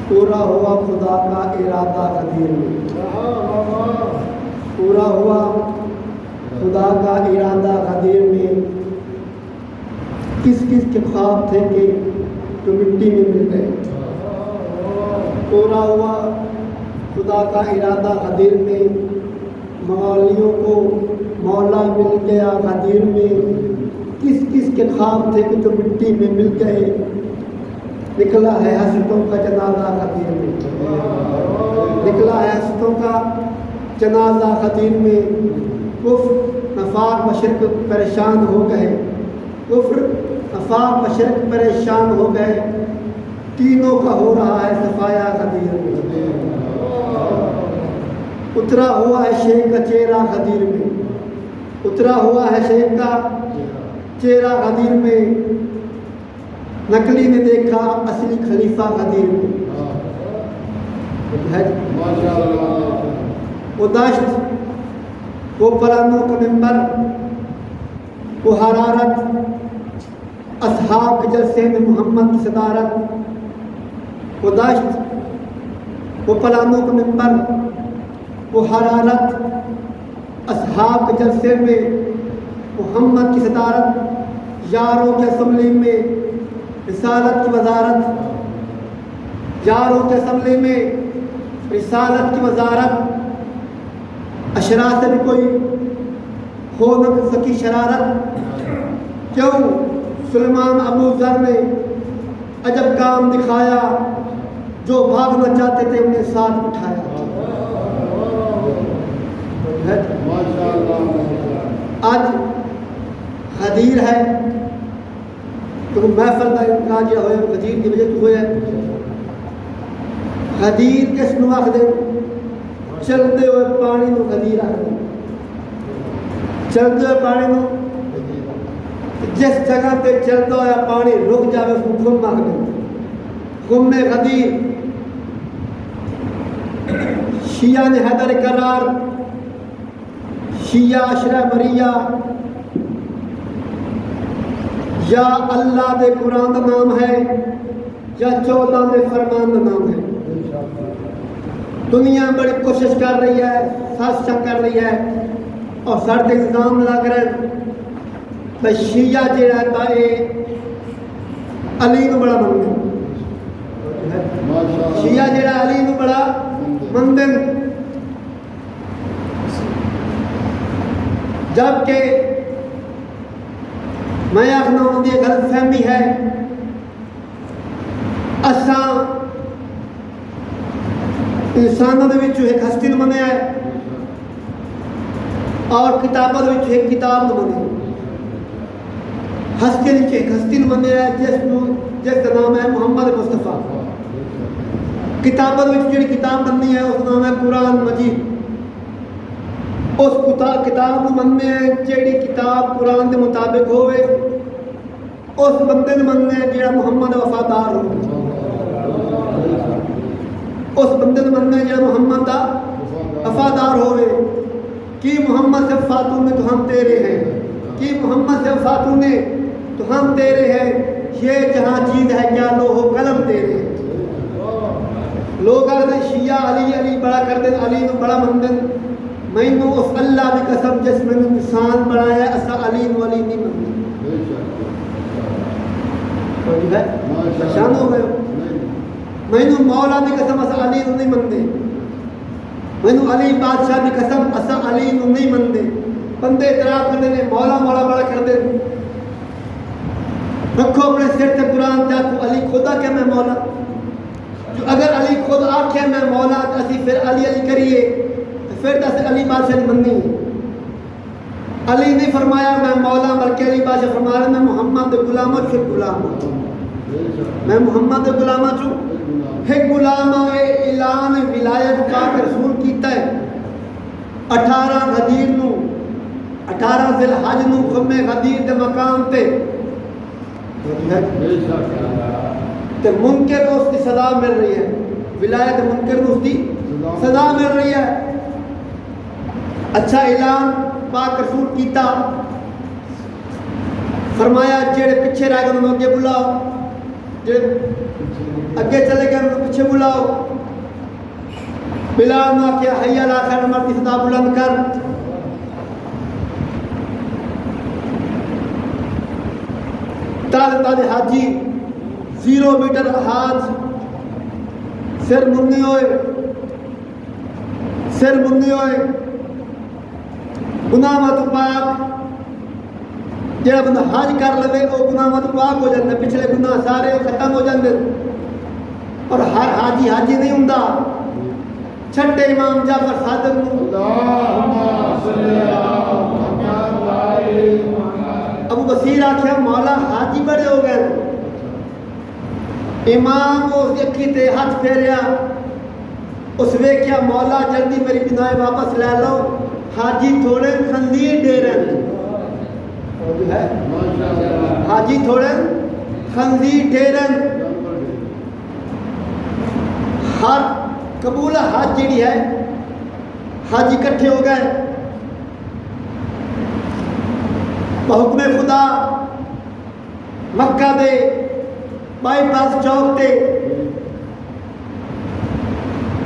پورا ہوا خدا کا ارادہ غدیر میں، پورا ہوا خدا کا ارادہ غدیر میں، کس کس کے خواب تھے کہ جو مٹی میں مل گئے۔ پورا ہوا خدا کا ارادہ غدیر میں، مولیوں کو مولا مل گیا غدیر میں، کس کس کے خواب تھے کہ جو مٹی میں مل گئے۔ نکلا ہے حسرتوں کا جنازہ غدیر میں، نکلا ہے حسرتوں کا جنازہ غدیر میں، کفر نفاق مشرق پریشان ہو گئے، کفر نفاق مشرق پریشان ہو گئے، تینوں کا ہو رہا ہے صفایا غدیر میں۔ اترا ہوا ہے شیخ کا چہرہ غدیر میں، اترا ہوا ہے شیخ کا چہرہ غدیر میں، نقلی نے دیکھا اصلی خلیفہ غدیر میں۔ وہ دشت، وہ پرانوں کا منبر، وہ حرارت، اصحاب کے جلسے میں محمد کی صدارت۔ وہ دشت، وہ پرانوں کا منبر، وہ حرارت، اصحاب کے جلسے میں محمد کی صدارت، یاروں کے اسمبلی میں رسالت کی وزارت، یاروں کے اسمبلی میں رسالت کی وزارت، اشرا سے بھی کوئی ہو نہ سکی شرارت، کیوں سلیمان ابو ذر نے عجب کام دکھایا، جو بھاگنا چاہتے تھے انہیں ساتھ بٹھایا۔ آج غدیر ہے تو محفل کا امکان جو ہوئے غدیر کی وجہ تو ہوئے غدیر کس نو آخ دے، چلتے ہوئے پانی نو غدیر آخ دے، چلتے ہوئے پانی نو، جس جگہ پہ چلتا ہوا پانی رک جاوے اس کو خم آخ دے، خم میں غدیر۔ شیعہ نے حیدر قرار، شیعہ عشرہ بریہ، یا اللہ دے قرآن دا نام ہے یا 14 دے فرمان دا نام ہے۔ دنیا بڑی کوشش کر رہی ہے، سازش کر رہی ہے اور سارے الزام لگ رہے ہیں کہ شیعہ جڑا ہے اے علی نو بڑا مندے، شیعہ جڑا علی نو بڑا مندے، جبکہ میں آخنا ہوں یہ غلط فہمی ہے۔ اساں انسانوں دے وچوں ایک ہستی نو منیا ہے اور کتابوں دے وچوں ایک کتاب نو منیا ہے۔ ہستی وچ ایک ہستی نو منیا ہے جس کا نام ہے محمد مصطفیٰ۔ کتابوں دے وچ جڑی کتاب بننی ہے اس کا نام ہے قرآن مجید۔ اس کتاب نو مننے ہیں جیڑی کتاب قرآن دے مطابق ہوئے، اس بندے نو مننے ہیں جیڑا محمد وفادار ہو، اس بندے نو مننے ہیں جیڑا محمد دا وفادار ہوئے۔ کی محمد سے فاتون نے تو ہم تیرے ہیں، کی محمد سے فاتون نے تو ہم تیرے ہیں، یہ جہاں چیز ہے کیا لوح و قلم تیرے ہیں۔ لوگ آگے شیعہ علی علی بڑا کر دیں، علی نو بڑا مندن، میں نو اس اللہ بھی قسم جس میں نے انسان بنایا ہے اسا علی نو علی نہیں مندے۔ پریشان ہو گئے، میں نو مولا بھی قسم اسا علی نو نہیں مندے، میں نو علی بادشاہ بھی قسم اسا علی نو نہیں مندے۔ بندے اعتراف کرنے نے مولا مولا بڑا کر دے، رکھو اپنے سر تے قرآن کیا تو علی خدا کہ میں مولا، جو اگر علی خود آکھے میں مولا تو اسی پھر علی علی کریے، پھر تو اسے علی بادشاہ نہیں مننی۔ علی نے فرمایا میں مولا، بلکہ علی بادشاہ فرمایا میں محمد غلامہ چھو غلام ہوں، میں محمد غلامہ چھو ایک غلامہ اعلان ولایت پاک رسول کیتا ہے 18 غدیر نو، 18 ذی الحج نو خم غدیر دے مقام تے تے منکر کو اس کی سزا مل رہی ہے، ولایت منکر کو اس کی سزا مل رہی ہے۔ اچھا اعلان پاک رسول کیتا، فرمایا جڑے پیچھے رہ گئے انہوں نے اگے بلاؤ، جڑے اگے چلے گئے انہوں نے پیچھے بلاؤ. بلال نے کیا حی علی خیر مرد کی صدا بلند کر. تازے تازے حاجی 0 میٹر ہاتھ سر منی ہوئے گناہ مت پاک. جڑا بندہ حج کر لے وہ گناہ مت پاک ہو جاندے, پچھلے گناہ سارے ختم ہو جاندے. اور ہر حاجی نہیں ہوندا. چھٹے امام جعفر صادق نو ابو بصیر آکھیا مولا حاجی بڑے ہو گئے. امام اس دی اکھی تے ہاتھ پھیریا, اس ویکھیا مولا جلدی میری بنائے واپس لے لو, حاجی تھوڑے خنزیر ڈیرن. حاجی تھوڑے خنزیر ڈیرن. ہر قبول حج جڑی ہے حاجی کٹھے ہو گئے بحکم خدا مکہ دے بائی پاس چوک تے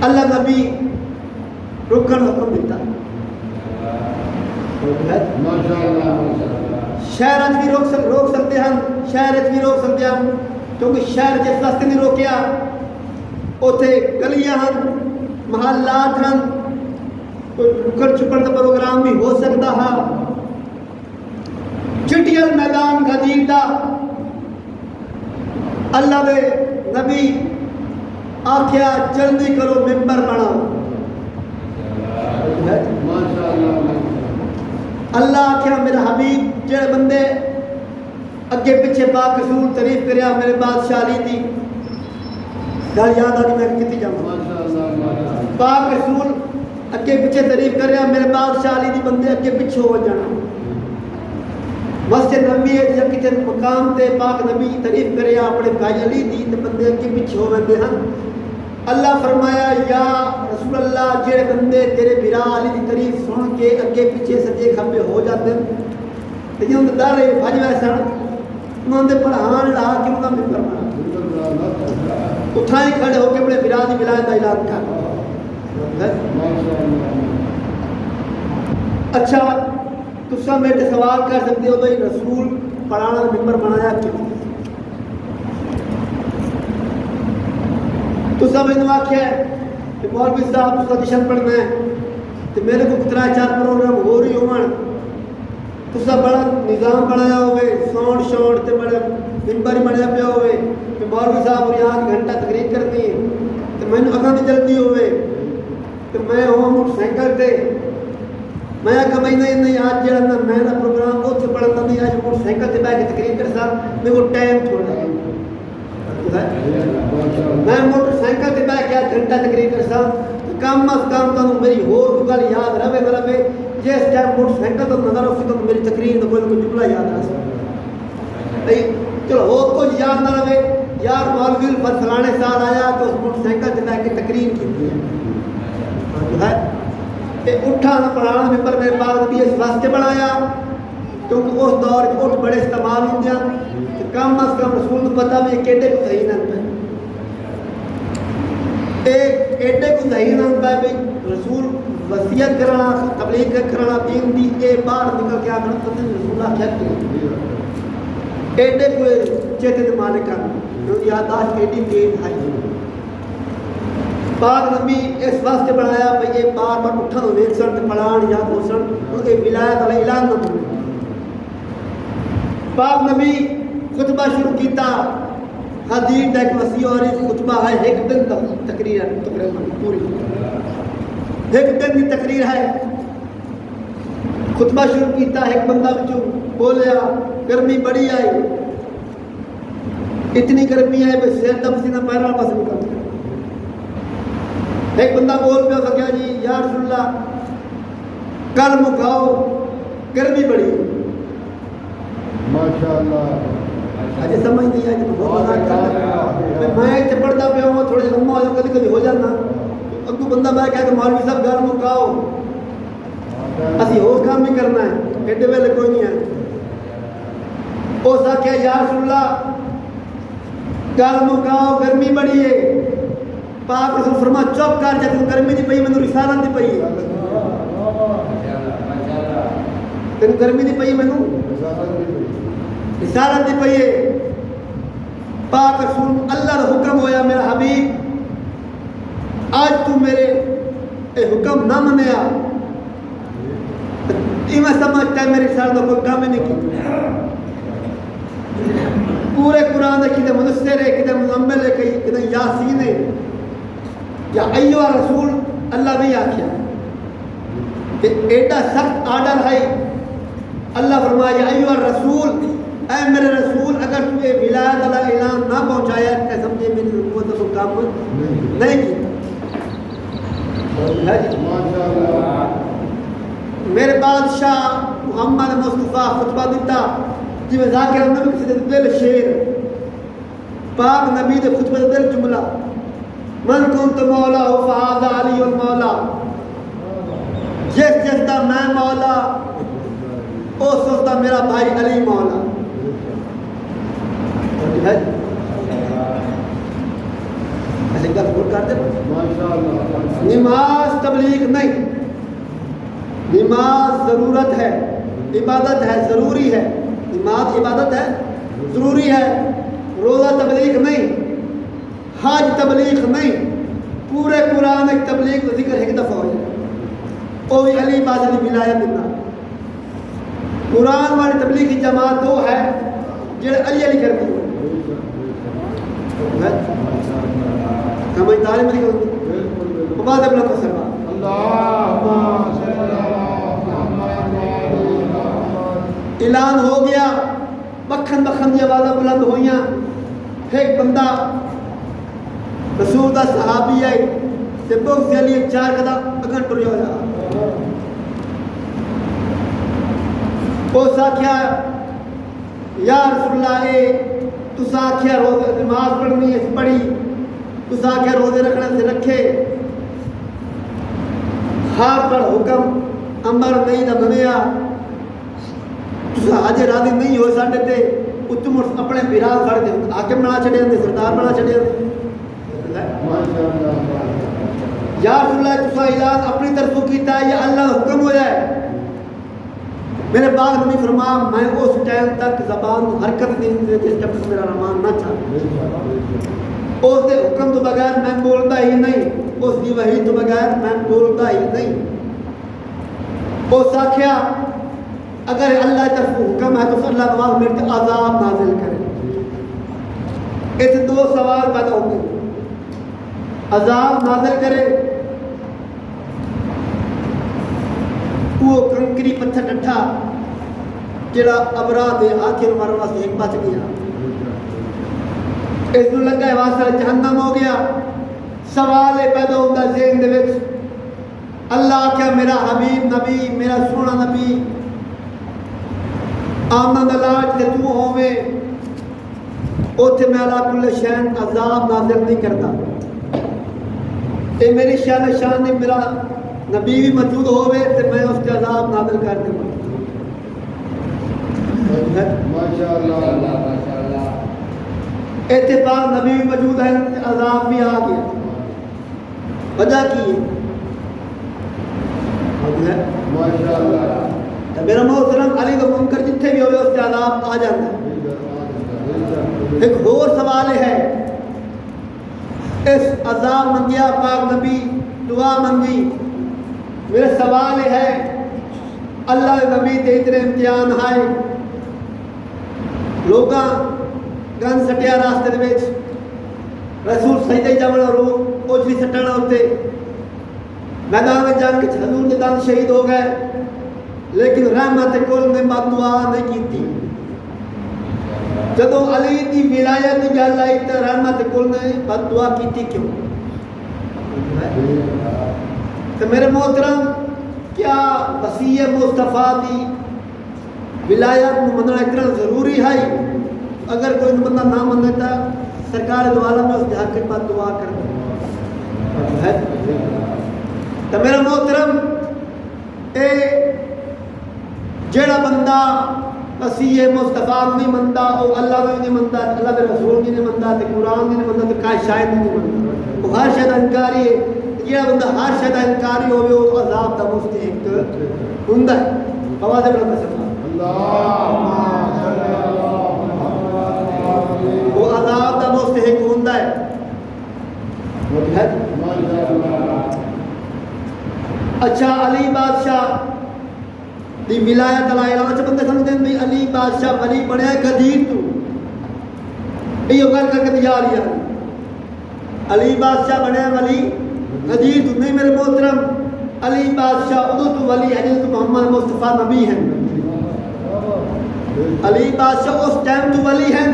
اللہ نبی رکن حکم دیتا. شہر بھی روک سکتے ہیں, شہر بھی روک سکتے ہیں, کیونکہ شہر جس راستے نہیں روکیا اوتھے گلیاں ہیں, محلات ہیں, رکن چھپن کا پروگرام بھی ہو سکتا ہے. چٹیل میدان غدیر دا اللہ دے نبی آکھیا جلدی کرو ممبر بناؤ. اللہ آکھیا میرا حبیب جڑے بندے اگے پیچھے پاک رسول تعریف کریا میرے بادشاہی دی گل یاد آ میں کتی جاواں. پاک رسول اگے پیچھے تعریف کریا میرے بادشاہی دی بندے اگے پیچھے ہو جانا. مسجد نبی ہے جب کسی مقام تے پاک نبی تعریف کریا اپنے بھائی علی دی تے بندے اگے پیچھے ہو ویندے ہیں. اللہ فرمایا یا رسول اللہ جڑے بندے تیرے بھرا علی دی تعریف سن کے اگے پیچھے سجے کھبے ہو جاتے ہیں تے جن دے ڈر بھج ویسن انہاں دے پڑھان لا کے انہاں ممبر بنا اٹھائیں کھڑے ہو کے اپنے بھرا دی ولایت دا اعلان کر. اچھا تسا میرے سوال کر سکتے ہو بھائی رسول پڑھانا ممبر بنایا کیوں؟ تسا میں نے آخیا ہے کہ مولوی صاحب تسا جشن پڑھنا ہے تو میرے کو کتنا 4 پروگرام ہو رہی ہون, تسا بڑا نظام بنایا ہوئے ساؤنڈ شاؤنڈ تے بڑا ممبر ہی بنیا پیا ہوئے کہ مولوی صاحب یہاں گھنٹہ تقریر کرنی ہے تو میں نے اگاں بھی جلدی ہوئے تو میں ہوں موٹر سائیکل تے میں کہا بھائی نہیں آج جڑا نا میرا پروگرام اتنے پڑھنا نہیں, آج موٹر سائیکل سے بیٹھ کے تقریر کر سا میرے کو ٹائم تھوڑا ہے. میں موٹر سائیکل سے بیٹھ کے گھنٹہ تقریر کر سا کم از کم تمہیں میری ہور گل یاد رہے نہ رہے. جس ٹائم موٹر سائیکل تو نظر آ تو میری تقریر کا کوئی نہ کوئی جملہ یاد رہ سکتا. چلو اور کچھ یاد نہ رہے یار مولوی فلانے سال آیا تو اس موٹر سائیکل سے بیٹھ کے تقریر کی ہے. اٹھا پڑھانا ممبر میرے پاس بھی اس واسطے بنایا کیونکہ اس دور کے اٹھ بڑے استعمال ہوتے ہیں. کم از کم رسول کو پتا بھی ایڈے کو صحیح نہ پہ ایڈے کو صحیح نہ پہ رسول وصیت کرنا تبلیغ کرنا دین دی اے باہر نکل کے آخر پتہ نہیں رسول اللہ کیا کیا ایڈے کو چیتے دے مالک کیونکہ یادداشت ایڈی تیز ہے. پاک نبی اس واسطے بنایا بھئی یہ بار بار اٹھن ہو ویک سن پڑھان یاد ہو سن کیونکہ ولایت والا اعلان نہ ہو. پاک نبی خطبہ شروع کیتا حدیث ایک وسیع اور خطبہ ہے ایک دن تقریر ہے تقریباً پوری ایک دن کی تقریر ہے. خطبہ شروع کیتا ایک بندہ بچوں بولیا گرمی بڑی آئی اتنی گرمی ہے بس سر دم سینہ پیرا پاس نکل گیا. ایک بندہ بول پہ ہو گیا جی یا رسول اللہ کل مکاؤ گرمی بڑی ماشاءاللہ آج سمجھ نہیں آئی تو بہت مزہ کرتا میں اتنے پڑھتا پہ ہوں تھوڑے سے لمبا ہو جاؤں کبھی کبھی ہو جانا اب تو بندہ میں کہا کہ مولوی صاحب گھر مکاؤ اسی اور کام بھی کرنا ہے ایڈے ویلے کوئی نہیں ہے. اس آخیا یا رسول اللہ گھر مکاؤ گرمی بڑی ہے پاک رسول فرما چپ کر جا، تین گرمی دی پئی مینوں رسالت دی پئی ہے، تین گرمی دی پئی مینوں رسالت دی پئی ہے۔ پاک رسول اللہ کا حکم ہویا میرا حبیب آج تو میرے اے حکم نہ منیا، میں سمجھتا ہے میری رسالت کا کوئی کام ہی نہیں کیا۔ پورے قرآن کدھر منصر ہے، کدھر مزمل ہے، کدھر یاسین ہے، یا ایوہ رسول اللہ نہیں آکھیا کہ ایڈا سخت آرڈر ہے۔ اللہ فرمایا یا ایوہ رسول، اے میرے رسول اگر تو یہ ولایت اللہ اعلان نہ پہنچایا کہ سمجھے میری نبوت کو کام نہیں کیا۔ میرے بادشاہ محمد مصطفیٰ خطبہ دیتا جی میں ذاکر نبی کسی دل شیر پاک نبی دے خطبہ دل جملہ من کنت مولا ہو فہذا علی المولا، جس جس دا میں مولا اس اس دا میرا بھائی علی مولا۔ ایسے گل بول کر دے نماز تبلیغ نہیں، نماز ضرورت ہے، عبادت ہے، ضروری ہے، نماز عبادت ہے، ضروری ہے، روزہ تبلیغ نہیں، حج تبلیغ نہیں، پورے قرآن ایک تبلیغ کا ذکر ایک دفعہ ہو جائے وہ بھی علی باز علی ولایت دینا۔ قرآن والی تبلیغی جماعت دو ہے جڑے علی علی کرتی ہو سمجھ تعلیم نہیں کرتی بعد اپنا کو سرما اعلان ہو گیا، بکھن بکھن دی آوازاں بلند ہوئیاں، ایک بندہ رسول دا صحابی آئی تے بغض علی چار قدم اگن ٹر ہویا، اس آکھیا یا رسول اللہ اے تسا آکھیا روزے نماز پڑھنی ہے پڑھی، تسا آکھیا روزے رکھنا سے رکھے، ہاتھ پر حکم امر نہیں نہ بنیا، تسا حج راضی نہیں ہو ساڈے تے اتم اپنے بھرا کھڑ دے حاکم بنا چھڑے دے سردار بنا چھڑے دے یا رسول اللہ تسا اعلان اپنی طرفوں کیتا ہے یا اللہ کا حکم ہویا ہے؟ میرے باغ نبی فرما میں اس ٹائم تک زبان حرکت نہیں دے جس جب تک میرا رحمان نہ چاہے، اس دے حکم تو بغیر میں بولتا ہی نہیں، اس دی وحی تو بغیر میں بولتا ہی نہیں۔ اس آکھیا اگر اللہ کی طرف حکم ہے تو اللہ تعالیٰ میرے تے عذاب نازل کرے۔ اس دو سوال پیدا ہو گئے، عذاب نازل کرے وہ کنکری پتھر ڈٹھا جڑا ابرا دے آخر مارن واسطے ایک بچ گیا، اس نو لگا ہے واسطہ جہنم ہو گیا۔ سوال پیدا ہوتا ذہن دے وچ اللہ کیا میرا حبیب نبی میرا سونا نبی آمن علاج تے تو ہوویں اوتھے میں اللہ کل شین عذاب نازل نہیں کرتا، اے میری شان شان نے میرا نبی بھی موجود ہوئے تو میں اس کے عذاب نازل کر دوں۔ اتفاق نبی بھی موجود ہے، عذاب بھی آ گیا، وجہ کی ہے تو میرا محترم علی کا منکر جتنے بھی ہوئے اس کے عذاب آ جاتا ہے۔ ایک اور سوال ہے، اس عذاب منگیا پاک نبی دعا منگی، میرا سوال ہے اللہ نبی تے اتنے امتحان آئے لوگاں گن سٹیا راستے دے وچ رسول سجدے جاونا رو اوجلی سٹنا ہوتے میدان میں جان کے حضور دے دان شہید ہو گئے، لیکن رحمت کل نے بد دعا نہیں کیتی۔ جدو علی دی ولایت دی گل آئی تے رحمت کل نے بد دعا کیتی کیوں؟ تو میرے محترم کیا وسیع مصطفیٰ دی ولایت مننا اتنا ضروری ہے؟ اگر کوئی بندہ نہ منتا سرکار دو عالم میں اس کے حق کے بعد دعا کر ہے۔ تو میرا محترم اے جڑا بندہ وسیع مصطفیٰ نہیں منتا وہ اللہ بھی نہیں منتا، اللہ کے رسول بھی نہیں منتا، قرآن بھی نہیں منتا، تو کائے شاید نہیں منتا۔ وہ ہر شے دا انکاری ہے. جڑا بندہ ہر شے دا انکاری ہوے وہ عذاب دا مستحق ہوندا ہے. آواز بلند کرنا وہ عذاب دا مستحق ہوندا ہے. اچھا علی بادشاہ دی ولایت علی اعلان چ بندے سمجھدے ہیں علی بادشاہ ولی بنیا غدیر تو یہ گل کر کے یار علی بادشاہ بنیا ولی غدیر تو نہیں. میرے محترم علی بادشاہ ادو تو ولی ہے جب محمد مصطفیٰ نبی ہیں. علی بادشاہ اس ٹائم تو ولی ہیں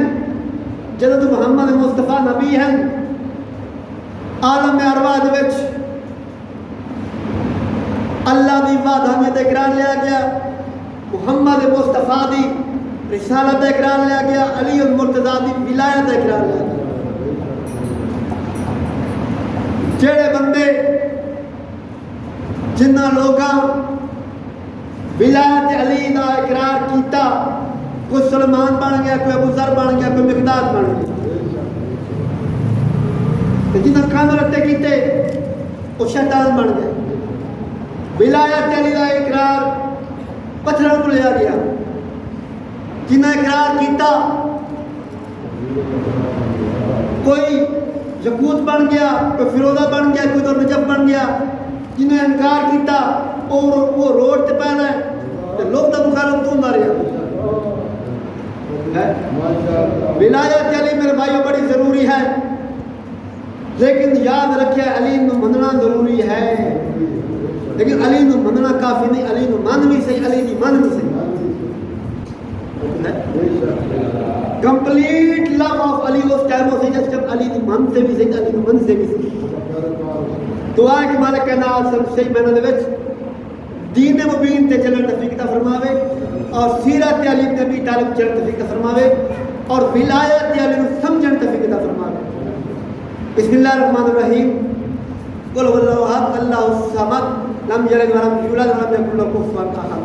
جب تو محمد مصطفیٰ نبی ہیں. عالم ارواح دے وچ اللہ دی وحدانیت اقرار لیا گیا, محمد مصطفیٰ دی رسالت اقرار لیا گیا, علی المرتضیٰ دی ولایت اقرار لیا گیا. جڑے بندے جنہ لوگاں ولایت علی دا اقرار کیتا, کوئی سلمان بن گیا, کوئی ابو ذر بن گیا, کوئی مقداد بن گیا. جنہ کان رٹے کیتے وہ شیطان بن گئے. ولایت علی دا اقرار پتھروں کو لیا گیا. جنہ اقرار کیتا کوئی یقوت بن گیا, کوئی فیروزہ بن گیا, کوئی تو نجف بن گیا. جنہیں انکار کیتا وہ روڈ تے پہنا ہے لوگ تو مخالف تو نہ رہے. ولایت علی میرے بھائیوں بڑی ضروری ہے, لیکن یاد رکھے علی نو مننا ضروری ہے, لیکن علی نو مننا کافی نہیں. علی نو من بھی صحیح, علی دی من بھی صحیح. کمپلیٹ لو آف علی اس ٹائم ہو سی جب علی دی من سے بھی صحیح, علی نو من سے بھی صحیح. دعا ہے کہ مالک کائنات صحیح معنی دے وچ دین مبین تے چلن توفیق عطا فرماوے, اور سیرت علی تے بھی طالب چلن توفیق عطا فرماوے, اور ولایت علی نو سمجھن توفیق عطا فرماوے. بسم اللہ الرحمن الرحیم. قل هو الله احد الله الصمد لم يلد ولم يولد ولم يكن له كفوا احد.